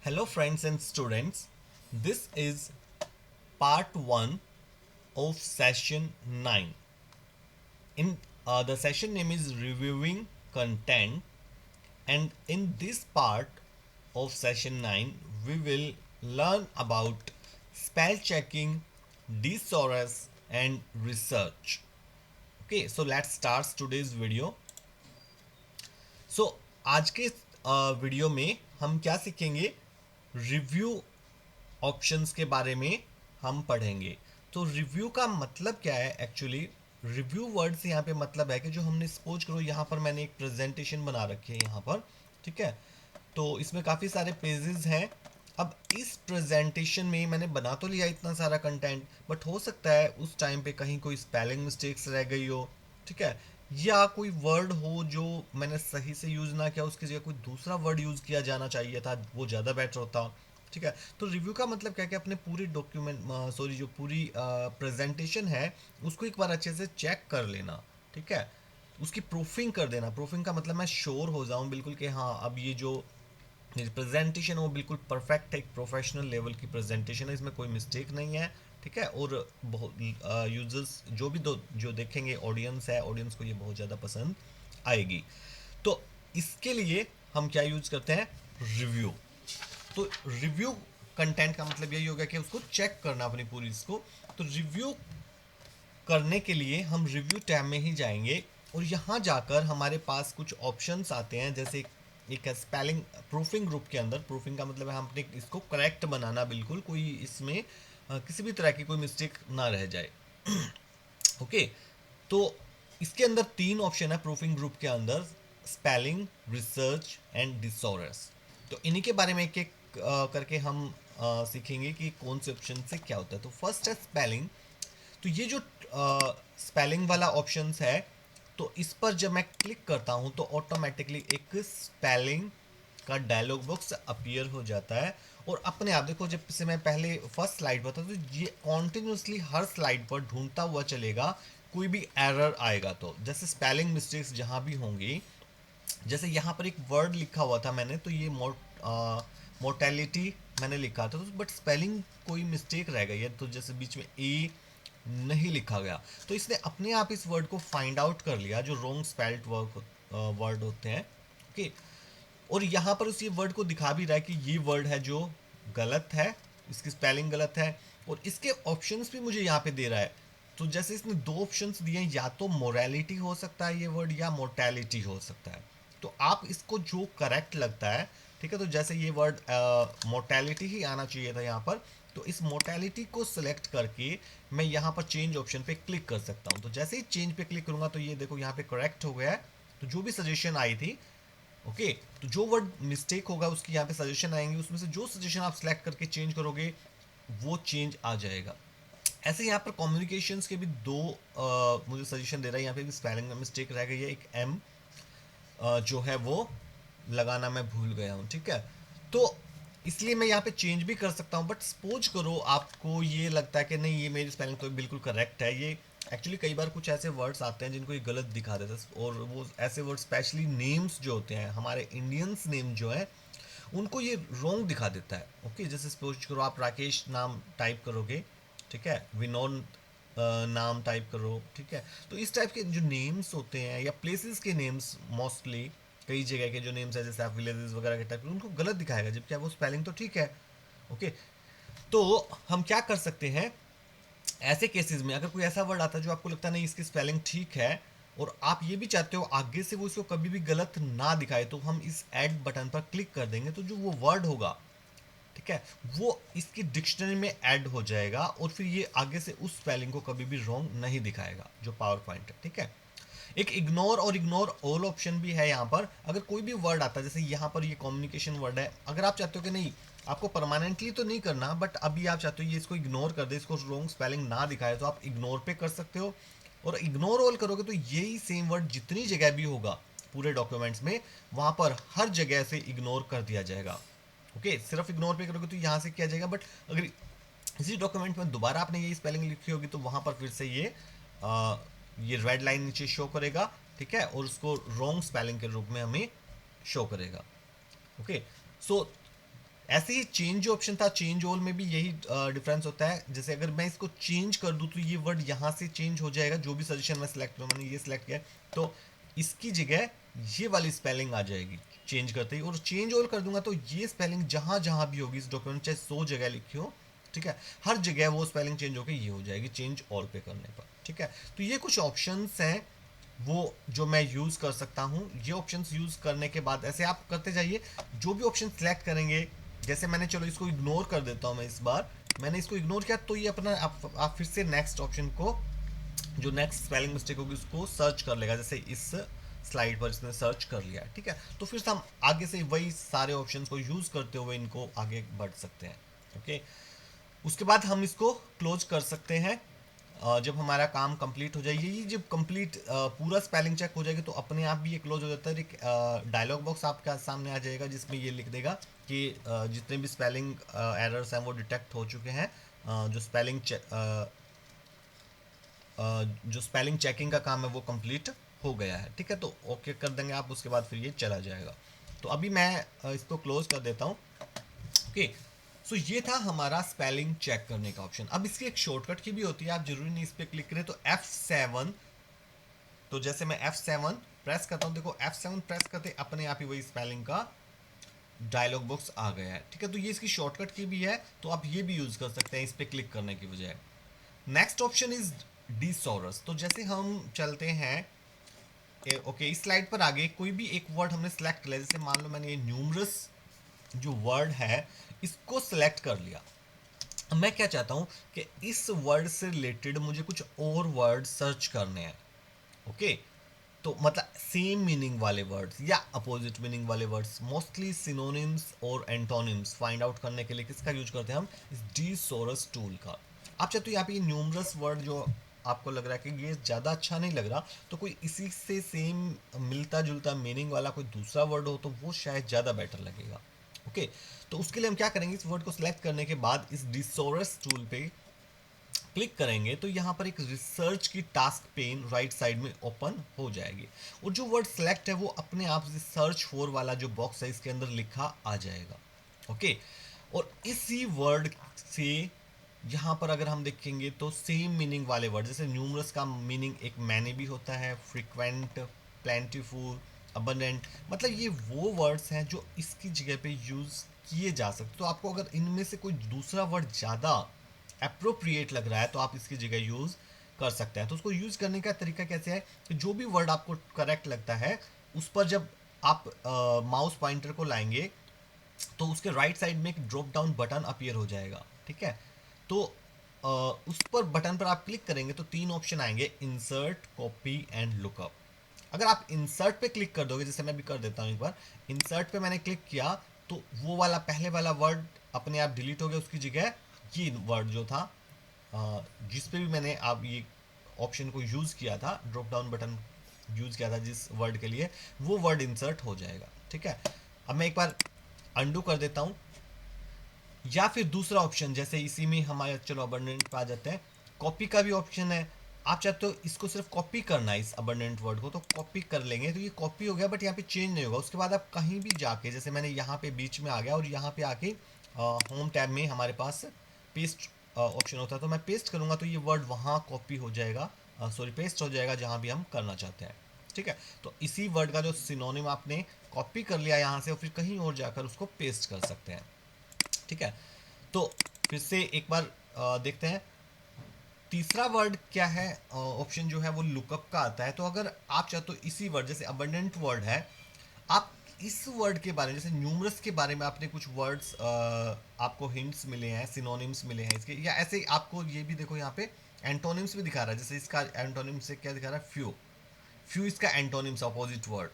Hello, friends and students. This is part 1 of session 9. In the session name is reviewing content, and in this part of session 9, we will learn about spell checking, thesaurus, and research. Okay, so let's start today's video. सो आज के video में हम क्या सीखेंगे? Review options के बारे में हम पढ़ेंगे। तो रिव्यू का मतलब क्या है एक्चुअली? रिव्यू वर्ड से यहाँ पे मतलब है कि जो हमने सपोज करो यहाँ पर मैंने एक प्रेजेंटेशन बना रखी है यहाँ पर, ठीक है? तो इसमें काफ़ी सारे पेजेस हैं। अब इस प्रेजेंटेशन में मैंने बना तो लिया इतना सारा कंटेंट, बट हो सकता है उस टाइम पे कहीं कोई स्पेलिंग मिस्टेक्स रह गई हो, ठीक है? या कोई वर्ड हो जो मैंने सही से यूज़ ना किया, उसकी जगह कोई दूसरा वर्ड यूज़ किया जाना चाहिए था, वो ज़्यादा बेटर होता, ठीक है? तो रिव्यू का मतलब क्या है कि अपने पूरी डॉक्यूमेंट सॉरी जो पूरी प्रेजेंटेशन है उसको एक बार अच्छे से चेक कर लेना, ठीक है? उसकी प्रूफिंग कर देना। प्रूफिंग का मतलब मैं श्योर हो जाऊं बिल्कुल कि हाँ, अब ये जो मेरी प्रेजेंटेशन है वो बिल्कुल परफेक्ट है, एक प्रोफेशनल लेवल की प्रेजेंटेशन है, इसमें कोई मिस्टेक नहीं है, ठीक है? और बहुत यूजर्स जो भी जो देखेंगे, ऑडियंस है, ऑडियंस को ये बहुत ज़्यादा पसंद आएगी। तो इसके लिए हम क्या यूज करते हैं? रिव्यू। तो रिव्यू कंटेंट का मतलब यही होगा कि उसको चेक करना अपनी पूरी इसको। तो रिव्यू करने के लिए हम रिव्यू टैब में ही जाएंगे और यहाँ जाकर हमारे पास कुछ ऑप्शंस आते हैं, जैसे एक है स्पेलिंग प्रूफिंग ग्रुप के अंदर। प्रूफिंग का मतलब है हमने इसको करेक्ट बनाना, बिल्कुल कोई इसमें किसी भी तरह की कोई मिस्टेक ना रह जाए। ओके, तो इसके अंदर तीन ऑप्शन है प्रूफिंग ग्रुप के अंदर: स्पेलिंग, रिसर्च एंड डिसऑर्डर्स। तो इन्हीं के बारे में एक एक करके हम सीखेंगे कि कौन से ऑप्शन से क्या होता है। तो फर्स्ट है स्पेलिंग। तो ये जो स्पेलिंग वाला ऑप्शंस है, तो इस पर जब मैं क्लिक करता हूं तो ऑटोमेटिकली एक स्पेलिंग का डायलॉग बॉक्स अपीयर हो जाता है। और अपने आप देखो, जब से मैं पहले फर्स्ट स्लाइड पर था तो ये कॉन्टिन्यूसली हर स्लाइड पर ढूंढता हुआ चलेगा कोई भी एरर आएगा तो, जैसे स्पेलिंग मिस्टेक्स जहां भी होंगी। जैसे यहाँ पर एक वर्ड लिखा हुआ था मैंने, तो ये मोर्टेलिटी मैंने लिखा था, तो बट स्पेलिंग कोई मिस्टेक रह गई है, तो जैसे बीच में ए नहीं लिखा गया, तो इसने अपने आप इस वर्ड को फाइंड आउट कर लिया जो रॉन्ग स्पेल्ड वर्ड होते हैं। ओके, और यहाँ पर उस ये वर्ड को दिखा भी रहा है कि ये वर्ड है जो गलत है, इसकी स्पेलिंग गलत है, और इसके ऑप्शंस भी मुझे यहाँ पे दे रहा है। तो जैसे इसने दो ऑप्शंस दिए हैं, या तो मोरालिटी हो सकता है ये वर्ड, या मोर्टेलिटी हो सकता है। तो आप इसको जो करेक्ट लगता है, ठीक है? तो जैसे ये वर्ड मोर्टेलिटी ही आना चाहिए था यहाँ पर, तो इस मोर्टेलिटी को सिलेक्ट करके मैं यहाँ पर चेंज ऑप्शन पे क्लिक कर सकता हूँ। तो जैसे ही चेंज पे क्लिक करूंगा तो ये देखो यहाँ पे करेक्ट हो गया है। तो जो भी सजेशन आई थी, ओके, तो जो वर्ड मिस्टेक होगा उसकी यहाँ पे सजेशन आएंगे, उसमें से जो सजेशन आप सिलेक्ट करके चेंज करोगे वो चेंज आ जाएगा। ऐसे यहाँ पर कम्युनिकेशंस के भी दो मुझे सजेशन दे रहा है। यहाँ पे भी स्पेलिंग में मिस्टेक रह गई है, एक एम जो है वो लगाना मैं भूल गया हूँ, ठीक है? तो इसलिए मैं यहाँ पे चेंज भी कर सकता हूँ। बट सपोज करो आपको ये लगता है कि नहीं, ये मेरी स्पेलिंग तो बिल्कुल करेक्ट है, ये एक्चुअली कई बार कुछ ऐसे वर्ड्स आते हैं जिनको ये गलत दिखा देता है, और वो ऐसे वर्ड स्पेशली नेम्स जो होते हैं, हमारे इंडियंस नेम जो है, उनको ये रॉन्ग दिखा देता है। ओके, जैसे सपोज करो आप राकेश नाम टाइप करोगे, ठीक है? विनोद नाम टाइप करो, ठीक है? तो इस टाइप के जो नेम्स होते हैं, या प्लेसेस के नेम्स, मोस्टली कई जगह के जो नेम्स है, जैसे आप विलेजेस वगैरह के टाइप, उनको गलत दिखाएगा, जबकि वो स्पेलिंग तो ठीक है। ओके, तो हम क्या कर सकते हैं ऐसे केसेस में? अगर कोई ऐसा वर्ड आता है जो आपको लगता है नहीं इसकी स्पेलिंग ठीक है, और आप ये भी चाहते हो आगे से वो इसको कभी भी गलत ना दिखाए, तो हम इस ऐड बटन पर क्लिक कर देंगे, तो जो वो वर्ड होगा, ठीक है, वो इसकी डिक्शनरी में ऐड हो जाएगा, और फिर ये आगे से उस स्पेलिंग को कभी भी रॉन्ग नहीं दिखाएगा जो पावर पॉइंट है, ठीक है? एक इग्नोर और इग्नोर ऑल ऑप्शन भी है यहाँ पर। अगर कोई भी वर्ड आता है, जैसे यहाँ पर ये कम्युनिकेशन वर्ड है, अगर आप चाहते हो कि नहीं, आपको परमानेंटली तो नहीं करना, बट अभी आप चाहते हो ये इसको इग्नोर कर दे, इसको रॉन्ग स्पेलिंग ना दिखाए, तो आप इग्नोर पे कर सकते हो। और इग्नोर ऑल करोगे तो यही सेम वर्ड जितनी जगह भी होगा पूरे डॉक्यूमेंट्स में, वहां पर हर जगह से इग्नोर कर दिया जाएगा। ओके, सिर्फ इग्नोर पे करोगे तो यहाँ से किया जाएगा, बट अगर इसी डॉक्यूमेंट में दोबारा आपने यही स्पेलिंग लिखी होगी तो वहां पर फिर से ये रेड लाइन नीचे शो करेगा, ठीक है? और उसको रॉन्ग स्पेलिंग के रूप में हमें शो करेगा। ओके, सो ऐसे ही चेंज जो ऑप्शन था, चेंज ऑल में भी यही डिफरेंस होता है। जैसे अगर मैं इसको चेंज कर दूं तो ये वर्ड यहाँ से चेंज हो जाएगा, जो भी सजेशन मैं सिलेक्ट करूँ, मैंने ये सिलेक्ट किया तो इसकी जगह ये वाली स्पेलिंग आ जाएगी चेंज करते ही। और चेंज ऑल कर दूंगा तो ये स्पेलिंग जहाँ जहाँ भी होगी इस डॉक्यूमेंट, चाहे 100 जगह लिखी हो, ठीक है, हर जगह वो स्पेलिंग चेंज होकर ये हो जाएगी चेंज ऑल पे करने पर, ठीक है। तो ये कुछ ऑप्शंस हैं वो जो मैं यूज़ कर सकता हूँ। ये ऑप्शंस यूज़ करने के बाद ऐसे आप करते जाइए, जो भी ऑप्शन सेलेक्ट करेंगे, जैसे मैंने, चलो इसको इग्नोर कर देता हूँ मैं इस बार, मैंने इसको इग्नोर किया तो ये अपना आप फिर से नेक्स्ट ऑप्शन को, जो नेक्स्ट स्पेलिंग मिस्टेक होगी उसको सर्च कर लेगा, जैसे इस स्लाइड पर इसने सर्च कर लिया, ठीक है। तो फिर से हम आगे से वही सारे ऑप्शंस को यूज़ करते हुए इनको आगे बढ़ सकते हैं, ओके। उसके बाद हम इसको क्लोज कर सकते हैं। जब हमारा काम कंप्लीट हो जाएगी, ये जब कंप्लीट पूरा स्पेलिंग चेक हो जाएगी तो अपने आप भी ये क्लोज हो जाता है। एक डायलॉग बॉक्स आपका सामने आ जाएगा जिसमें ये लिख देगा कि जितने भी स्पेलिंग एरर्स हैं वो डिटेक्ट हो चुके हैं। जो जो स्पेलिंग चेकिंग का काम है वो कंप्लीट हो गया है, ठीक है। तो ओके कर देंगे आप, उसके बाद फिर ये चला जाएगा। तो अभी मैं इसको क्लोज कर देता हूँ, ओके। सो ये था हमारा स्पेलिंग चेक करने का ऑप्शन। अब इसकी एक शॉर्टकट की भी होती है, आप जरूरी नहीं इस पर क्लिक करें। तो F7, तो जैसे मैं F7 प्रेस करता हूँ, देखो F7 प्रेस करते अपने आप ही वही स्पेलिंग का डायलॉग बॉक्स आ गया है, ठीक है। तो ये इसकी शॉर्टकट की भी है, तो आप ये भी यूज कर सकते हैं इस पर क्लिक करने की बजाय। Next option is thesaurus. तो जैसे हम चलते हैं, ओके, इस स्लाइड पर आगे कोई भी एक वर्ड हमने सेलेक्ट कर लिया, जैसे मान लो मैंने ये न्यूमरस जो वर्ड है इसको सेलेक्ट कर लिया। मैं क्या चाहता हूं कि इस वर्ड से रिलेटेड मुझे कुछ और वर्ड सर्च करने हैं, ओके। तो मतलब सेम मीनिंग वाले वर्ड्स या अपोजिट मीनिंग वाले वर्ड्स, मोस्टली सिनोनिम्स और एंटोनिम्स फाइंड आउट करने के लिए किसका यूज करते हैं हम, इस डीसोरस टूल का। आप चाहे तो यहाँ पे न्यूमरस वर्ड जो आपको लग रहा है कि ये ज़्यादा अच्छा नहीं लग रहा, तो कोई इसी से सेम मिलता जुलता मीनिंग वाला कोई दूसरा वर्ड हो तो वो शायद ज़्यादा बेटर लगेगा, ओके। तो उसके लिए हम क्या करेंगे, इस वर्ड को सिलेक्ट करने के बाद इस डिसोरस टूल पे क्लिक करेंगे तो यहाँ पर एक रिसर्च की टास्क पेन राइट साइड में ओपन हो जाएगी, और जो वर्ड सेलेक्ट है वो अपने आप से सर्च फॉर वाला जो बॉक्स है इसके अंदर लिखा आ जाएगा, ओके। और इसी वर्ड से यहाँ पर अगर हम देखेंगे तो सेम मीनिंग वाले वर्ड, जैसे न्यूमरस का मीनिंग एक मैनी भी होता है, फ्रीक्वेंट, प्लेंटीफुल, अबंडेंट, मतलब ये वो वर्ड्स हैं जो इसकी जगह पे यूज़ किए जा सकते। तो आपको अगर इनमें से कोई दूसरा वर्ड ज़्यादा अप्रोप्रिएट लग रहा है तो आप इसकी जगह यूज़ कर सकते हैं। तो उसको यूज़ करने का तरीका कैसे है कि जो भी वर्ड आपको करेक्ट लगता है उस पर जब आप माउस पॉइंटर को लाएंगे तो उसके राइट साइड में एक ड्रॉप डाउन बटन अपीयर हो जाएगा, ठीक है। तो उस पर बटन पर आप क्लिक करेंगे तो तीन ऑप्शन आएंगे, इंसर्ट, कॉपी एंड लुकअप। अगर आप इंसर्ट पे क्लिक कर दोगे, जैसे मैं भी कर देता हूँ एक बार, इंसर्ट पे मैंने क्लिक किया तो वो वाला पहले वाला वर्ड अपने आप डिलीट हो गया, उसकी जगह ये वर्ड जो था जिस पे भी मैंने आप ये ऑप्शन को यूज़ किया था, ड्रॉप डाउन बटन यूज़ किया था जिस वर्ड के लिए, वो वर्ड इंसर्ट हो जाएगा, ठीक है। अब मैं एक बार अंडू कर देता हूँ, या फिर दूसरा ऑप्शन जैसे इसी में हमारे, चलो अबंडेंट पे आ जाते हैं, कॉपी का भी ऑप्शन है। आप चाहते हो इसको सिर्फ कॉपी करना है इस अबंडेंट वर्ड को, तो कॉपी कर लेंगे तो ये कॉपी हो गया, बट यहाँ पे चेंज नहीं होगा। उसके बाद आप कहीं भी जाके, जैसे मैंने यहाँ पे बीच में आ गया और यहाँ पे आके होम टैब में हमारे पास पेस्ट ऑप्शन होता है, तो मैं पेस्ट करूँगा तो ये वर्ड वहाँ कॉपी हो जाएगा, सॉरी पेस्ट हो जाएगा जहाँ भी हम करना चाहते हैं, ठीक है। तो इसी वर्ड का जो सिनोनिम आपने कॉपी कर लिया यहाँ से और फिर कहीं और जाकर उसको पेस्ट कर सकते हैं, ठीक है। तो फिर से एक बार देखते हैं तीसरा वर्ड क्या है। ऑप्शन जो है वो लुकअप का आता है। तो अगर आप चाहते हो इसी वर्ड, जैसे अबंडेंट वर्ड है, आप इस वर्ड के बारे में, जैसे न्यूमरस के बारे में आपने कुछ वर्ड्स आपको हिंट्स मिले हैं, सिनोनिम्स मिले हैं इसके, या ऐसे ही आपको ये भी देखो यहाँ पे एंटोनिम्स भी दिखा रहा है, जैसे इसका एंटोनिम से क्या दिखा रहा है, फ्यू, फ्यू इसका एंटोनिम्स अपोजिट वर्ड।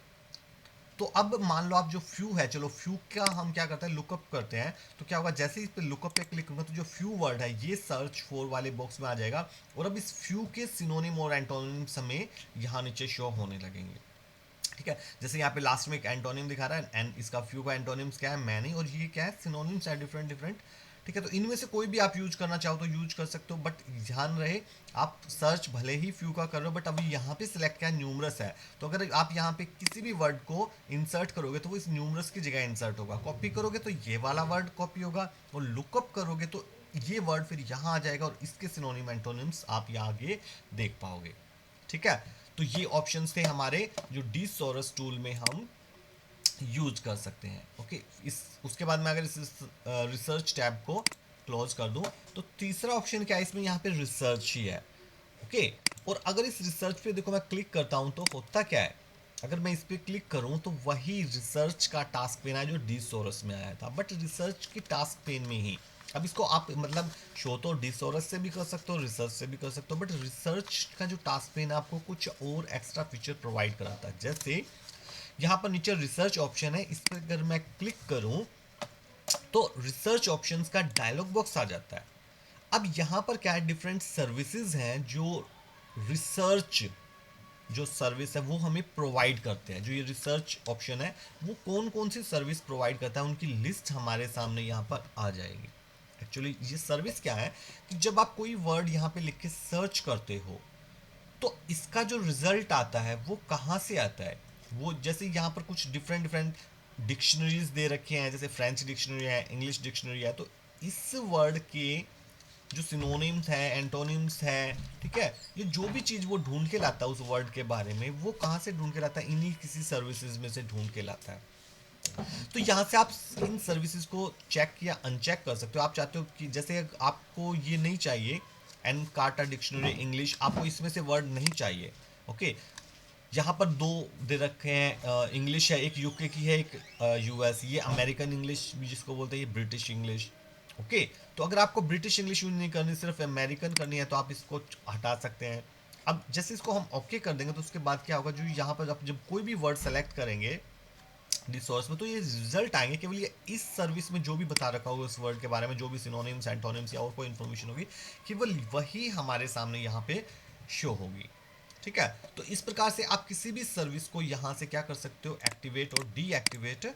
तो अब मान लो आप जो फ्यू है, चलो फ्यू का हम क्या करते हैं, लुकअप करते हैं। तो क्या होगा, जैसे ही इस पे लुकअप पे क्लिक करूंगा तो जो फ्यू वर्ड है ये सर्च फॉर वाले बॉक्स में आ जाएगा, और अब इस फ्यू के सिनोनिम और एंटोनिम्स हमें यहाँ नीचे शो होने लगेंगे, ठीक है। जैसे यहाँ पे लास्ट में एक एंटोनिम दिखा रहा है, एंड इसका फ्यू का एंटोनिम्स क्या है, मैनी, और ये क्या है, सिनोनिम्स है डिफरेंट डिफरेंट, ठीक है। तो इनमें से कोई भी आप यूज करना चाहो तो यूज कर सकते हो, बट ध्यान रहे आप सर्च भले ही फ्यू का कर रहे हो, बट अभी यहाँ पे सिलेक्ट किया न्यूमरस है, तो अगर आप यहाँ पे किसी भी वर्ड को इंसर्ट करोगे तो वो इस न्यूमरस की जगह इंसर्ट होगा, कॉपी करोगे तो ये वाला वर्ड कॉपी होगा, और लुकअप करोगे तो ये वर्ड फिर यहाँ आ जाएगा, और इसके सिनोनिम एंटोनिम्स आप यहाँ आगे देख पाओगे। ठीक है, तो ये ऑप्शंस थे हमारे जो डीसोरस टूल में हम यूज कर सकते हैं। ओके, इस उसके बाद मैं अगर इस रिसर्च टैब को क्लोज कर दूं तो तीसरा ऑप्शन क्या है इसमें, यहाँ पे रिसर्च ही है। ओके, और अगर इस रिसर्च पे देखो मैं क्लिक करता हूं तो होता क्या है, अगर मैं इस पे क्लिक करूं तो वही रिसर्च का टास्क पेन है जो डीसोरस में आया था, बट रिसर्च की टास्क पेन में ही। अब इसको आप मतलब शो तो डीसोरस से भी कर सकते हो, रिसर्च से भी कर सकते हो, बट रिसर्च का जो टास्क पेन है आपको कुछ और एक्स्ट्रा फीचर प्रोवाइड कराता है। जैसे यहाँ पर नीचे रिसर्च ऑप्शन है, इस पर अगर मैं क्लिक करूं तो रिसर्च ऑप्शंस का डायलॉग बॉक्स आ जाता है। अब यहाँ पर क्या है, डिफरेंट सर्विसेज हैं जो रिसर्च जो सर्विस है वो हमें प्रोवाइड करते हैं। जो ये रिसर्च ऑप्शन है वो कौन कौन सी सर्विस प्रोवाइड करता है उनकी लिस्ट हमारे सामने यहाँ पर आ जाएगी। एक्चुअली ये सर्विस क्या है कि जब आप कोई वर्ड यहाँ पे लिख के सर्च करते हो तो इसका जो रिजल्ट आता है वो कहाँ से आता है, वो जैसे यहाँ पर कुछ डिफरेंट डिफरेंट डिक्शनरीज दे रखे हैं, जैसे फ्रेंच डिक्शनरी है, इंग्लिश डिक्शनरी है, तो इस वर्ड के जो सिनोनिम्स है, एंटोनिम्स है, ठीक है, ये जो भी चीज़ वो ढूंढ के लाता है उस वर्ड के बारे में, वो कहाँ से ढूंढ के लाता है, इन्हीं किसी सर्विसेज में से ढूंढ के लाता है। तो यहाँ से आप इन सर्विसेज को चेक या अनचेक कर सकते हो। आप चाहते हो कि जैसे आपको ये नहीं चाहिए एन कार्टा डिक्शनरी इंग्लिश, आपको इसमें से वर्ड नहीं चाहिए। ओके, यहाँ पर दो दे रखे हैं, इंग्लिश है, एक यूके की है, एक यूएस, ये अमेरिकन इंग्लिश भी जिसको बोलते हैं, ये ब्रिटिश इंग्लिश। ओके, तो अगर आपको ब्रिटिश इंग्लिश यूज नहीं करनी, सिर्फ अमेरिकन करनी है, तो आप इसको हटा सकते हैं। अब जैसे इसको हम ओके कर देंगे तो उसके बाद क्या होगा, जो यहाँ पर आप जब कोई भी वर्ड सेलेक्ट करेंगे रिसोर्स में, तो ये रिजल्ट आएंगे केवल ये इस सर्विस में जो भी बता रखा होगा उस वर्ड के बारे में, जो भी सिनोनिम्स एंटोनिम्स या और कोई इन्फॉर्मेशन होगी, केवल वही हमारे सामने यहाँ पे शो होगी। ठीक है, तो इस प्रकार से आप किसी भी सर्विस को यहाँ से क्या कर सकते हो, एक्टिवेट और डीएक्टिवेट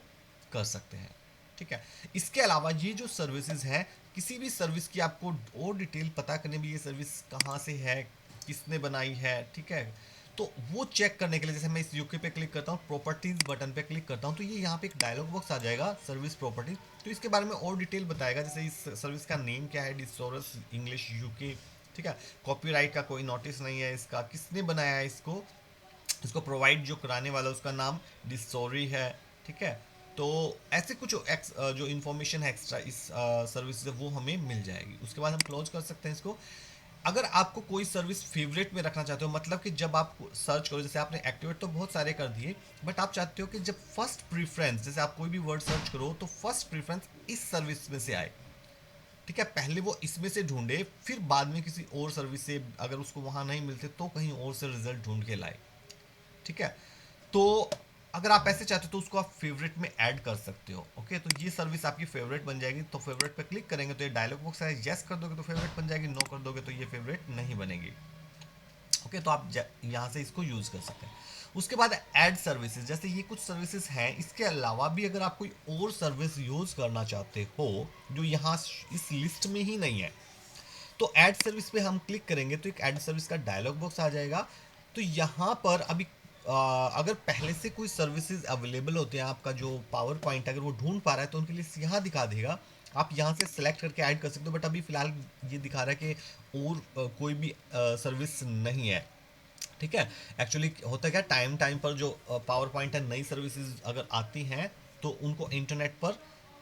कर सकते हैं। ठीक है, इसके अलावा ये जो सर्विसेज हैं, किसी भी सर्विस की आपको और डिटेल पता करने में, ये सर्विस कहाँ से है, किसने बनाई है, ठीक है, तो वो चेक करने के लिए जैसे मैं इस यूके पे क्लिक करता हूँ, प्रॉपर्टीज बटन पे क्लिक करता हूँ, तो ये यहाँ पे एक डायलॉग बॉक्स आ जाएगा, सर्विस प्रॉपर्टीज, तो इसके बारे में और डिटेल बताएगा, जैसे इस सर्विस का नेम क्या है, डिसोरस इंग्लिश यूके। ठीक है, कॉपीराइट का कोई नोटिस नहीं है, इसका किसने बनाया है, इसको इसको प्रोवाइड जो कराने वाला उसका नाम डिसोरी है। ठीक है, तो ऐसे कुछ जो इन्फॉर्मेशन है एक्स्ट्रा इस सर्विस से वो हमें मिल जाएगी। उसके बाद हम क्लोज कर सकते हैं इसको। अगर आपको कोई सर्विस फेवरेट में रखना चाहते हो, मतलब कि जब आप सर्च करो, जैसे आपने एक्टिवेट तो बहुत सारे कर दिए, बट आप चाहते हो कि जब फर्स्ट प्रीफरेंस, जैसे आप कोई भी वर्ड सर्च करो तो फर्स्ट प्रीफरेंस इस सर्विस में से आए। ठीक है, पहले वो इसमें से ढूंढे, फिर बाद में किसी और सर्विस से अगर उसको वहां नहीं मिलते तो कहीं और से रिजल्ट ढूंढ के लाए। ठीक है, तो अगर आप ऐसे चाहते हो तो उसको आप फेवरेट में ऐड कर सकते हो। ओके, तो ये सर्विस आपकी फेवरेट बन जाएगी। तो फेवरेट पे क्लिक करेंगे तो ये डायलॉग बॉक्स है, यस कर दोगे तो फेवरेट बन जाएगी, नो कर दोगे तो ये फेवरेट नहीं बनेगी। ओके, तो आप यहाँ से इसको यूज कर सकते हैं। उसके बाद ऐड सर्विसेज, जैसे ये कुछ सर्विसेज हैं, इसके अलावा भी अगर आप कोई और सर्विस यूज करना चाहते हो जो यहाँ इस लिस्ट में ही नहीं है, तो ऐड सर्विस पे हम क्लिक करेंगे तो एक ऐड सर्विस का डायलॉग बॉक्स आ जाएगा। तो यहाँ पर अभी अगर पहले से कोई सर्विसेज अवेलेबल होते हैं, आपका जो पावर पॉइंट अगर वो ढूंढ पा रहा है तो उनके लिए यहाँ दिखा देगा, आप यहाँ से सेलेक्ट करके ऐड कर सकते हो। बट अभी फिलहाल ये दिखा रहा है कि और कोई भी सर्विस नहीं है। ठीक है, एक्चुअली होता क्या, टाइम टाइम पर जो पावर पॉइंट है, नई सर्विसेज अगर आती हैं तो उनको इंटरनेट पर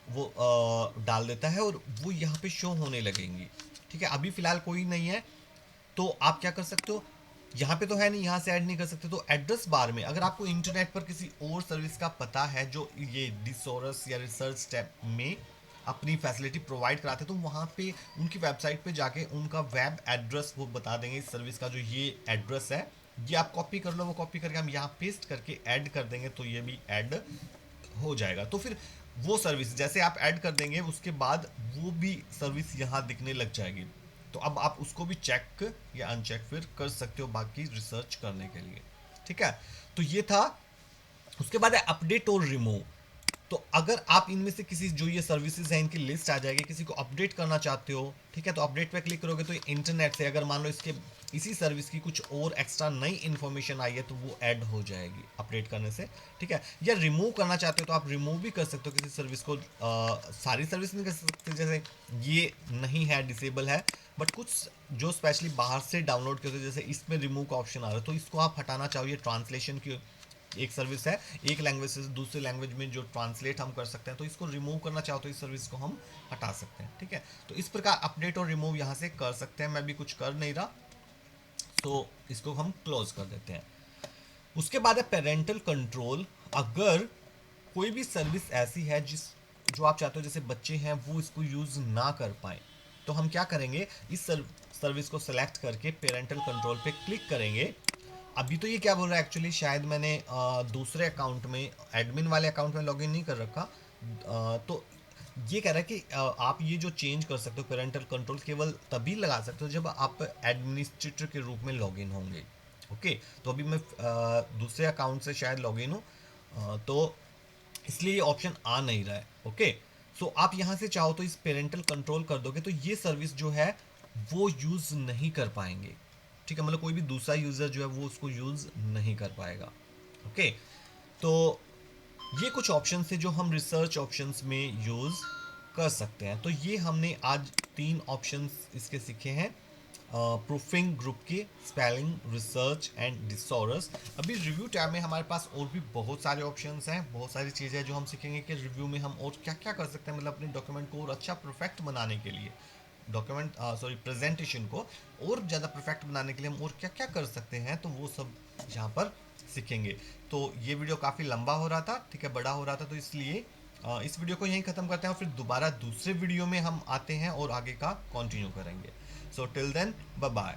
वो डाल देता है और वो यहाँ पे शो होने लगेंगी। ठीक है, अभी फिलहाल कोई नहीं है, तो आप क्या कर सकते हो, यहाँ पे तो है नहीं, यहाँ से ऐड नहीं कर सकते, तो एड्रेस बार में अगर आपको इंटरनेट पर किसी और सर्विस का पता है जो ये डिसोरस या रिसर्च टैब में अपनी फैसिलिटी प्रोवाइड कराते, तो वहाँ पे उनकी वेबसाइट पे जाके उनका वेब एड्रेस वो बता देंगे इस सर्विस का, जो ये एड्रेस है, ये आप कॉपी कर लो, वो कॉपी करके हम यहाँ पेस्ट करके ऐड कर देंगे तो ये भी ऐड हो जाएगा। तो फिर वो सर्विस जैसे आप ऐड कर देंगे उसके बाद वो भी सर्विस यहाँ दिखने लग जाएगी, तो अब आप उसको भी चेक या अनचेक फिर कर सकते हो बाकी रिसर्च करने के लिए। ठीक है, तो ये था। उसके बाद है अपडेट और रिमूव। तो अगर आप इनमें से किसी जो ये सर्विसेज हैं इनकी लिस्ट आ जाएगी, किसी को अपडेट करना चाहते हो, ठीक है, तो अपडेट पे क्लिक करोगे तो इंटरनेट से अगर मान लो इसके इसी सर्विस की कुछ और एक्स्ट्रा नई इन्फॉर्मेशन आई है तो वो ऐड हो जाएगी अपडेट करने से, ठीक है। या रिमूव करना चाहते हो तो आप रिमूव भी कर सकते हो किसी सर्विस को, सारी सर्विस नहीं कर सकते, जैसे ये नहीं है, डिसेबल है, बट कुछ जो स्पेशली बाहर से डाउनलोड करते हो जैसे इसमें रिमूव का ऑप्शन आ रहा है तो इसको आप हटाना चाहो, ये ट्रांसलेशन की एक सर्विस है, एक लैंग्वेज से दूसरे लैंग्वेज में जो ट्रांसलेट हम कर सकते हैं, तो इसको रिमूव करना चाहो तो इस सर्विस को हम हटा सकते हैं, ठीक है। तो इस प्रकार अपडेट और रिमूव यहाँ से कर सकते हैं। मैं भी कुछ कर नहीं रहा तो इसको हम क्लोज कर देते हैं। उसके बाद है पेरेंटल कंट्रोल। अगर कोई भी सर्विस ऐसी है जो आप चाहते हो जैसे बच्चे हैं वो इसको यूज ना कर पाए, तो हम क्या करेंगे, इस सर्विस को सेलेक्ट करके पेरेंटल कंट्रोल पे क्लिक करेंगे। अभी तो ये क्या बोल रहा है, एक्चुअली शायद मैंने दूसरे अकाउंट में, एडमिन वाले अकाउंट में लॉगिन नहीं कर रखा, तो ये कह रहा है कि आप ये जो चेंज कर सकते हो पेरेंटल कंट्रोल केवल तभी लगा सकते हो जब आप एडमिनिस्ट्रेटर के रूप में लॉगिन होंगे। ओके, तो अभी मैं दूसरे अकाउंट से शायद लॉगिन हूँ, तो इसलिए ये ऑप्शन आ नहीं रहा है। ओके, सो आप यहाँ से चाहो तो इस पेरेंटल कंट्रोल कर दोगे तो ये सर्विस जो है वो यूज़ नहीं कर पाएंगे, ठीक है, मतलब कोई भी दूसरा यूज़र जो है वो उसको यूज़ नहीं कर पाएगा। ओके, तो ये कुछ ऑप्शन है जो हम रिसर्च ऑप्शंस में यूज़ कर सकते हैं। तो ये हमने आज 3 ऑप्शंस इसके सीखे हैं, प्रूफिंग ग्रुप के, स्पेलिंग, रिसर्च एंड डिसऑर्डर्स। अभी रिव्यू टैब में हमारे पास और भी बहुत सारे ऑप्शंस हैं, बहुत सारी चीज़ें हैं जो हम सीखेंगे कि रिव्यू में हम और क्या क्या कर सकते हैं, मतलब अपने डॉक्यूमेंट को और अच्छा परफेक्ट बनाने के लिए, प्रेजेंटेशन को और ज़्यादा परफेक्ट बनाने के लिए हम और क्या क्या कर सकते हैं, तो वो सब यहाँ पर सीखेंगे। तो ये वीडियो काफ़ी लंबा हो रहा था, ठीक है, बड़ा हो रहा था, तो इसलिए इस वीडियो को यहीं ख़त्म करते हैं और फिर दोबारा दूसरे वीडियो में हम आते हैं और आगे का कंटिन्यू करेंगे। So till then, bye bye.